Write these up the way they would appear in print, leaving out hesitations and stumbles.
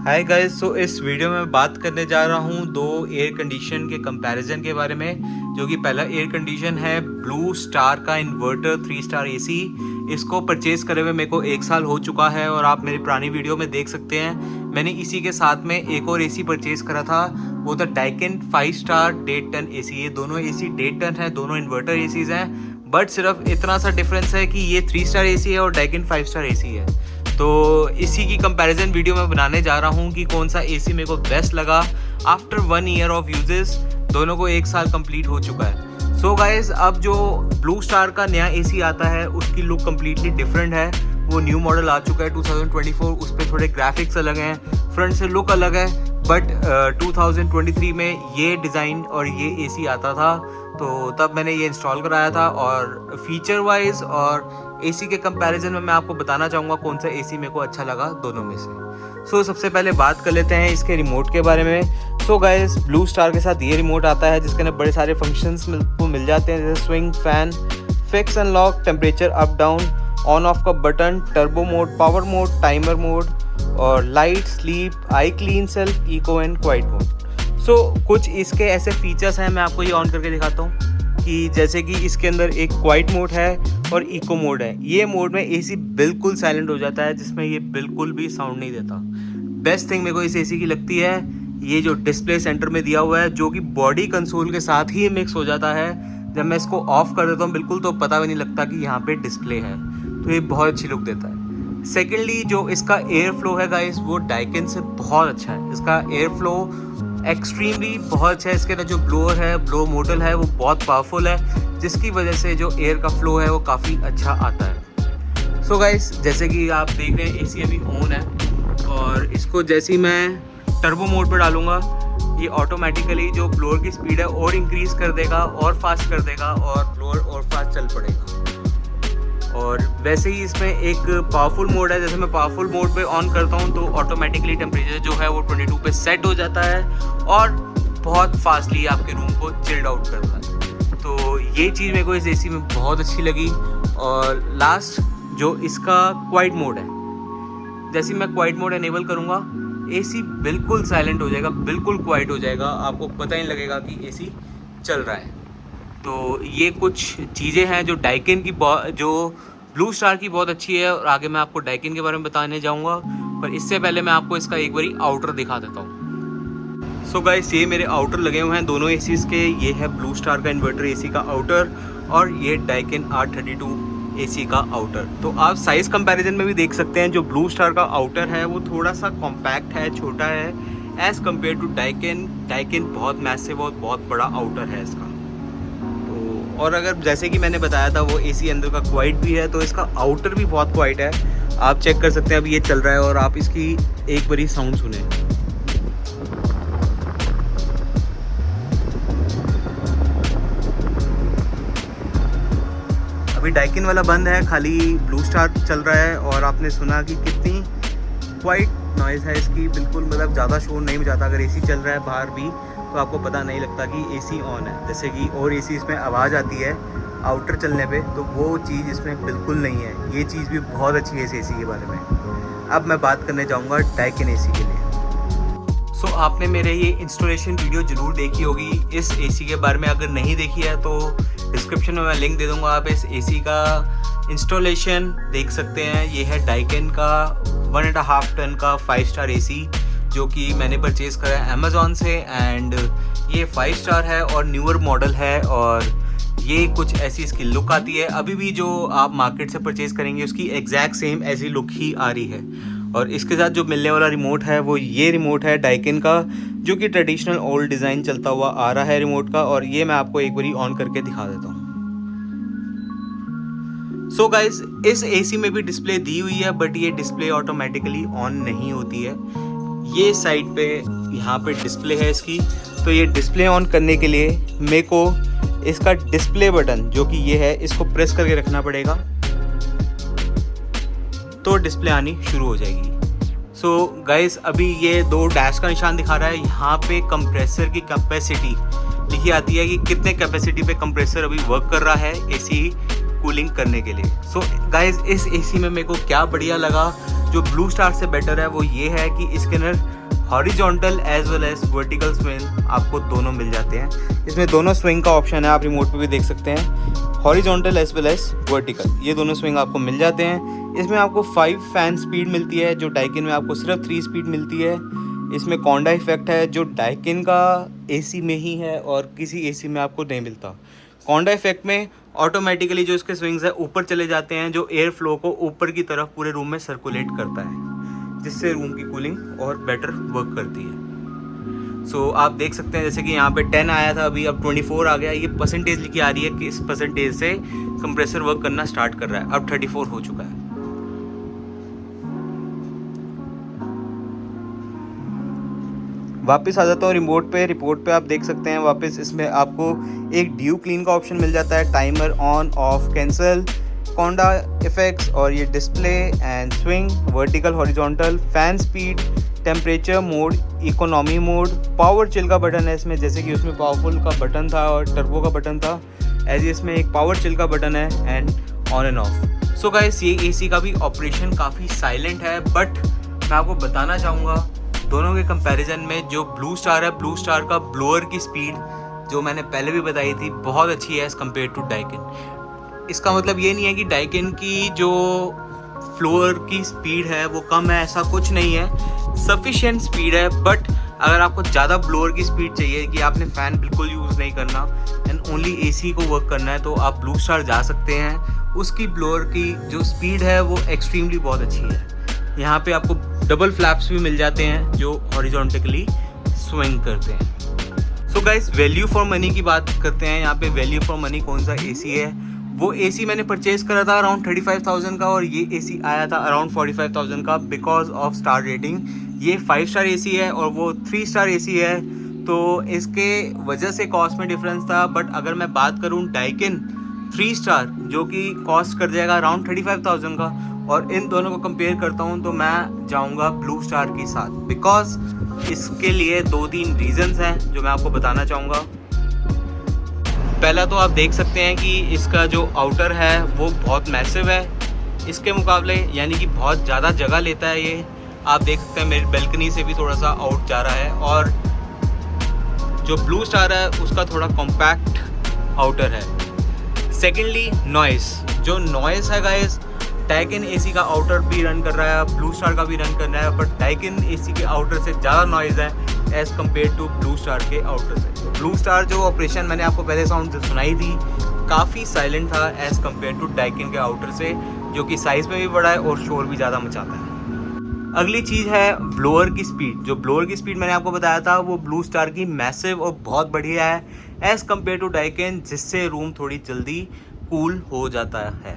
Hi guys, सो इस video में बात करने जा रहा हूँ दो एयर कंडीशन के कंपैरिजन के बारे में। जो कि पहला एयर कंडीशन है ब्लू स्टार का इन्वर्टर 3 स्टार एसी। इसको परचेज़ करे हुए मेरे को 1 साल हो चुका है और आप मेरी पुरानी वीडियो में देख सकते हैं। मैंने इसी के साथ में एक और एसी परचेज़ करा था, वो था डाइकिन 5 स्टार 1.5 टन एसी। ये दोनों एसी 1.5 टन है, दोनों इन्वर्टर एसीज़ हैं, बट सिर्फ इतना सा डिफरेंस है कि ये 3 स्टार एसी है और डाइकिन 5 स्टार एसी है। तो इसी की कंपैरिजन वीडियो में बनाने जा रहा हूँ कि कौन सा एसी मेरे को बेस्ट लगा आफ्टर 1 ईयर ऑफ यूजेस। दोनों को 1 साल कंप्लीट हो चुका है। सो गाइज, अब जो ब्लू स्टार का नया एसी आता है उसकी लुक कम्प्लीटली डिफरेंट है। वो न्यू मॉडल आ चुका है 2024, उस पर थोड़े ग्राफिक्स अलग हैं, फ्रंट से लुक अलग है। बट 2023 में ये डिज़ाइन और ये एसी आता था, तो तब मैंने ये इंस्टॉल कराया था। और फीचर वाइज और एसी के कंपैरिजन में मैं आपको बताना चाहूँगा कौन सा एसी मेरे को अच्छा लगा दोनों में से। सो सबसे पहले बात कर लेते हैं इसके रिमोट के बारे में। सो गाइस, ब्लू स्टार के साथ ये रिमोट आता है जिसके अंदर बड़े सारे फंक्शंस को मिल जाते हैं, जैसे swing, fan, fix and lock, temperature up down, on off का button, turbo mode, power mode, timer mode और light, sleep, I clean self, eco and quiet mode. So कुछ इसके ऐसे फीचर्स हैं, मैं आपको ये ऑन करके दिखाता हूँ कि जैसे कि इसके अंदर एक क्वाइट मोड है और इको मोड है। ये मोड में एसी बिल्कुल साइलेंट हो जाता है, जिसमें ये बिल्कुल भी साउंड नहीं देता। बेस्ट थिंग मेरे को इस एसी की लगती है ये जो डिस्प्ले सेंटर में दिया हुआ है, जो कि बॉडी कंसोल के साथ ही मिक्स हो जाता है। जब मैं इसको ऑफ कर देता हूँ बिल्कुल, तो पता भी नहीं लगता कि यहाँ पे डिस्प्ले है, तो ये बहुत अच्छी लुक देता है। सेकेंडली, जो इसका एयर फ्लो है गाइस, वो डाइकिन से बहुत अच्छा है। इसका एयर फ्लो एक्सट्रीमली बहुत अच्छा है। इसके अंदर जो ब्लोअर है, ब्लो मॉडल है, वो बहुत पावरफुल है, जिसकी वजह से जो एयर का फ्लो है वो काफ़ी अच्छा आता है। सो गाइस, जैसे कि आप देख रहे हैं एसी अभी ऑन है और इसको जैसे ही मैं टर्बो मोड पर डालूंगा, ये ऑटोमेटिकली जो ब्लोअर की स्पीड है और इंक्रीज़ कर देगा और फास्ट कर देगा और ब्लोअर और फास्ट चल पड़ेगा। और वैसे ही इसमें एक पावरफुल मोड है, जैसे मैं पावरफुल मोड पे ऑन करता हूँ तो ऑटोमेटिकली टेम्परेचर जो है वो 22 पे सेट हो जाता है और बहुत फास्टली आपके रूम को चिल्ड आउट करता है। तो ये चीज़ मेरे को इस एसी में बहुत अच्छी लगी। और लास्ट जो इसका क्वाइट मोड है, जैसे मैं क्वाइट मोड एनेबल करूँगा, एसी बिल्कुल साइलेंट हो जाएगा, बिल्कुल क्वाइट हो जाएगा, आपको पता ही नहीं लगेगा कि एसी चल रहा है। तो ये कुछ चीज़ें हैं जो डाइकिन की जो ब्लू स्टार की बहुत अच्छी है, और आगे मैं आपको डाइकिन के बारे में बताने जाऊंगा। पर इससे पहले मैं आपको इसका एक बारी आउटर दिखा देता हूँ। सो गाइस, ये मेरे आउटर लगे हुए हैं दोनों एसीज़ के। ये है ब्लू स्टार का इन्वर्टर एसी का आउटर और ये डाइकिन R32 एसी का आउटर। तो आप साइज़ कंपैरिजन में भी देख सकते हैं, जो ब्लू स्टार का आउटर है वो थोड़ा सा कॉम्पैक्ट है, छोटा है as compare to Daikin. Daikin बहुत मैसिव और बहुत बड़ा आउटर है इसका। और अगर जैसे कि मैंने बताया था वो एसी अंदर का क्वाइट भी है, तो इसका आउटर भी बहुत क्वाइट है। आप चेक कर सकते हैं, अभी ये चल रहा है और आप इसकी एक बारी साउंड सुने। अभी डाइकिन वाला बंद है, खाली ब्लू स्टार चल रहा है और आपने सुना कि कितनी क्वाइट नॉइज़ है इसकी। बिल्कुल मतलब ज़्यादा शोर नहीं बजाता। अगर एसी चल रहा है बाहर भी तो आपको पता नहीं लगता कि एसी ऑन है। जैसे कि और एसी इसमें आवाज़ आती है आउटर चलने पे, तो वो चीज़ इसमें बिल्कुल नहीं है। ये चीज़ भी बहुत अच्छी है इस एसी के बारे में। अब मैं बात करने जाऊँगा डाइकिन एसी के लिए। सो आपने मेरे ये इंस्टॉलेशन वीडियो ज़रूर देखी होगी इस एसी के बारे में। अगर नहीं देखी है तो डिस्क्रिप्शन में मैं लिंक दे दूँगा, आप इस एसी का इंस्टॉलेशन देख सकते हैं। ये है डाइकिन का 1.5 टन का 5 स्टार एसी, जो कि मैंने परचेज़ करा है अमेज़ॉन से। एंड ये 5 स्टार है और न्यूअर मॉडल है और ये कुछ ऐसी इसकी लुक आती है। अभी भी जो आप मार्केट से परचेज़ करेंगे उसकी एग्जैक्ट सेम ऐसी लुक ही आ रही है। और इसके साथ जो मिलने वाला रिमोट है वो ये रिमोट है डाइकिन का, जो कि ट्रेडिशनल ओल्ड डिज़ाइन चलता हुआ आ रहा है रिमोट का। और ये मैं आपको एक बारी ऑन करके दिखा देता हूँ। सो गाइस, इस एसी में भी डिस्प्ले दी हुई है, बट ये डिस्प्ले ऑटोमेटिकली ऑन नहीं होती है। ये साइड पे यहाँ पे डिस्प्ले है इसकी, तो ये डिस्प्ले ऑन करने के लिए मेरे को इसका डिस्प्ले बटन जो कि ये है, इसको प्रेस करके रखना पड़ेगा, तो डिस्प्ले आनी शुरू हो जाएगी। सो गाइस, अभी ये 2 डैश का निशान दिखा रहा है। यहाँ पे कंप्रेसर की कैपेसिटी लिखी आती है कि कितने कैपेसिटी पे कंप्रेसर अभी वर्क कर रहा है एसी कूलिंग करने के लिए। सो गाइस, इस एसी में मेरे को क्या बढ़िया लगा जो ब्लू स्टार से बेटर है वो ये है कि इसके अंदर horizontal as well as vertical swing आपको दोनों मिल जाते हैं। इसमें दोनों स्विंग का ऑप्शन है, आप रिमोट पे भी देख सकते हैं, horizontal as well as vertical, ये दोनों स्विंग आपको मिल जाते हैं। इसमें आपको 5 फैन स्पीड मिलती है, जो डाइकिन में आपको सिर्फ 3 स्पीड मिलती है। इसमें कॉन्डा इफेक्ट है जो डाइकिन का एसी में ही है और किसी एसी में आपको नहीं मिलता। कॉन्डा इफेक्ट में ऑटोमेटिकली जो इसके स्विंग्स है ऊपर चले जाते हैं, जो एयर फ्लो को ऊपर की तरफ पूरे रूम में सर्कुलेट करता है, जिससे रूम की कूलिंग और बेटर वर्क करती है। सो आप देख सकते हैं जैसे कि यहाँ पे 10 आया था, अभी अब 24 आ गया। ये परसेंटेज लिखी आ रही है कि इस परसेंटेज से कंप्रेसर वर्क करना स्टार्ट कर रहा है। अब 34 हो चुका है। वापस आ जाता हूँ रिमोट पे। रिपोर्ट पे आप देख सकते हैं वापस इसमें आपको एक ड्यू क्लीन का ऑप्शन मिल जाता है, timer on off cancel, Coanda effects और ये display and swing, vertical horizontal, fan speed, temperature mode, economy mode, power chill का बटन है इसमें, जैसे कि उसमें पावरफुल का बटन था और टर्बो का बटन था, ऐसे इसमें एक पावर चिल का बटन है and on end of. So guys ये एसी का भी ऑपरेशन काफ़ी साइलेंट है, बट मैं आपको बताना चाहूँगा दोनों के कंपैरिजन में जो ब्लू स्टार है, ब्लू स्टार का ब्लोअर की स्पीड जो मैंने पहले भी बताई थी बहुत अच्छी है एज़ कम्पेयर टू डाइकिन। इसका मतलब ये नहीं है कि डाइकिन की जो फ्लोअर की स्पीड है वो कम है, ऐसा कुछ नहीं है, सफिशिएंट स्पीड है। बट अगर आपको ज़्यादा ब्लोअर की स्पीड चाहिए कि आपने फ़ैन बिल्कुल यूज़ नहीं करना एंड ओनली एसी को वर्क करना है, तो आप ब्लू स्टार जा सकते हैं। उसकी ब्लोअर की जो स्पीड है वो एक्सट्रीमली बहुत अच्छी है। यहाँ पे आपको डबल फ्लैप्स भी मिल जाते हैं जो हॉरिजॉन्टली स्विंग करते हैं। So guys value for money की बात करते हैं। यहाँ पे वैल्यू फॉर मनी कौन सा एसी है, वो एसी मैंने परचेज़ करा था अराउंड 35,000 का और ये एसी आया था अराउंड 45,000 का बिकॉज ऑफ स्टार रेटिंग। ये 5 स्टार एसी है और वो 3 स्टार एसी है, तो इसके वजह से कॉस्ट में डिफरेंस था। बट अगर मैं बात करूँ डाइकिन 3 स्टार जो कि कॉस्ट कर जाएगा अराउंड 35,000 का, और इन दोनों को कंपेयर करता हूँ तो मैं जाऊँगा ब्लू स्टार के साथ, बिकॉज इसके लिए 2-3 रीजंस हैं जो मैं आपको बताना चाहूँगा। पहला तो आप देख सकते हैं कि इसका जो आउटर है वो बहुत मैसिव है इसके मुकाबले, यानी कि बहुत ज़्यादा जगह लेता है ये। आप देख सकते हैं मेरी बैल्कनी से भी थोड़ा सा आउट जा रहा है, और जो ब्लू स्टार है उसका थोड़ा कॉम्पैक्ट आउटर है। सेकेंडली नॉइस, जो नॉइस है गाइस, डाइकिन एसी का आउटर भी रन कर रहा है, ब्लू स्टार का भी रन कर रहा है, बट डाइकिन एसी के आउटर से ज़्यादा नॉइज़ है as compare to Blue Star के आउटर से। ब्लू स्टार जो ऑपरेशन मैंने आपको पहले साउंड सुनाई थी काफ़ी साइलेंट था एज़ कम्पेयर टू डाइकिन के आउटर से, जो कि साइज़ में भी बड़ा है और शोर भी ज़्यादा मचाता है। अगली चीज़ है ब्लोअर की स्पीड। जो ब्लोअर की स्पीड मैंने आपको बताया था वो ब्लू स्टार की मैसिव और बहुत बढ़िया है एज़ कम्पेयर टू डाइकिन, जिससे रूम थोड़ी जल्दी कूल हो जाता है।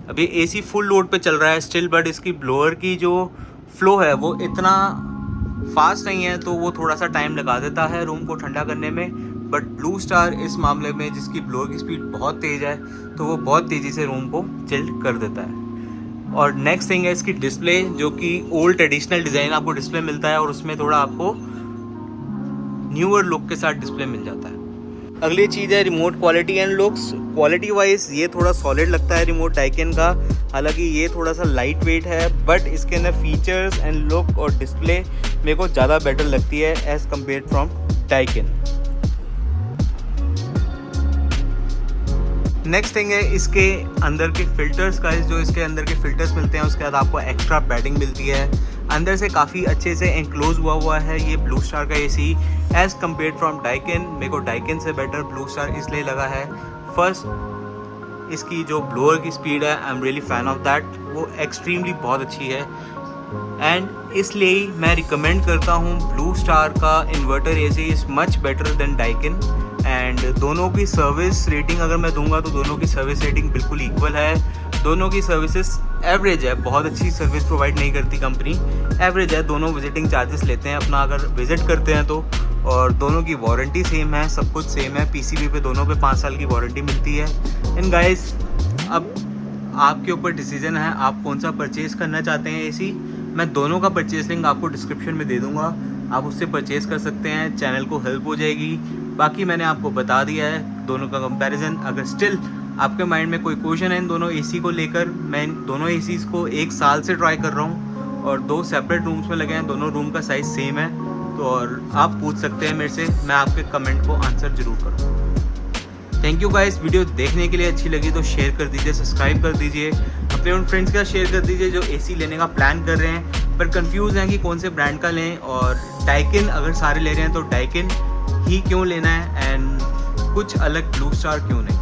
अभी एसी फुल लोड पे चल रहा है स्टिल, बट इसकी ब्लोअर की जो फ्लो है वो इतना फास्ट नहीं है, तो वो थोड़ा सा टाइम लगा देता है रूम को ठंडा करने में। बट ब्लू स्टार इस मामले में जिसकी ब्लोअर की स्पीड बहुत तेज़ है, तो वो बहुत तेज़ी से रूम को चिल्ड कर देता है। और नेक्स्ट थिंग है इसकी डिस्प्ले, जो कि ओल्ड ट्रेडिशनल डिज़ाइन आपको डिस्प्ले मिलता है और उसमें थोड़ा आपको न्यूअर लुक के साथ डिस्प्ले मिल जाता है। अगली चीज़ है remote quality and looks. Quality wise ये थोड़ा सॉलिड लगता है रिमोट डाइकिन का, हालांकि ये थोड़ा सा लाइट वेट है, बट इसके अंदर फीचर्स एंड लुक और डिस्प्ले मेरे को ज़्यादा बेटर लगती है as compare from Daikin. Next thing है इसके अंदर के फिल्टर्स का, जो इसके अंदर के फिल्टर्स मिलते हैं उसके बाद आपको एक्स्ट्रा पैडिंग मिलती है। अंदर से काफ़ी अच्छे से एनक्लोज हुआ है ये ब्लू स्टार का AC as compare from Daikin. मेरे को डाइकिन से बेटर ब्लू स्टार इसलिए लगा है, फर्स्ट इसकी जो ब्लोअर की स्पीड है I am really fan of that, वो एक्सट्रीमली बहुत अच्छी है एंड इसलिए मैं रिकमेंड करता हूँ ब्लू स्टार का inverter AC is much better than Daikin. And दोनों की सर्विस रेटिंग अगर मैं दूंगा तो दोनों की सर्विस रेटिंग बिल्कुल इक्वल है। दोनों की सर्विसेज एवरेज है, बहुत अच्छी सर्विस प्रोवाइड नहीं करती कंपनी, एवरेज है। दोनों विजिटिंग चार्जेस लेते हैं अपना अगर विज़िट करते हैं तो, और दोनों की वारंटी सेम है, सब कुछ सेम है। पीसीबी पे दोनों पे 5 साल की वारंटी मिलती है। एंड गाइस अब आपके ऊपर डिसीजन है आप कौन सा परचेज़ करना चाहते हैं एसी। मैं दोनों का परचेज लिंक आपको डिस्क्रिप्शन में दे दूँगा, आप उससे परचेज़ कर सकते हैं, चैनल को हेल्प हो जाएगी। बाकी मैंने आपको बता दिया है दोनों का कंपैरिजन। अगर स्टिल आपके माइंड में कोई क्वेश्चन है इन दोनों एसी को लेकर, मैं इन दोनों एसीज़ को 1 साल से ट्राई कर रहा हूँ और 2 सेपरेट रूम्स में लगे हैं, दोनों रूम का साइज़ सेम है। तो और आप पूछ सकते हैं मेरे से, मैं आपके कमेंट को आंसर ज़रूर करूँगा। थैंक यू गाइस, वीडियो देखने के लिए। अच्छी लगी तो शेयर कर दीजिए, सब्सक्राइब कर दीजिए, अपने उन फ्रेंड्स के साथ शेयर कर दीजिए जो एसी लेने का प्लान कर रहे हैं पर कंफ्यूज हैं कि कौन से ब्रांड का लें। और डाइकिन अगर सारे ले रहे हैं तो डाइकिन ही क्यों लेना है एंड कुछ अलग ब्लू स्टार क्यों नहीं।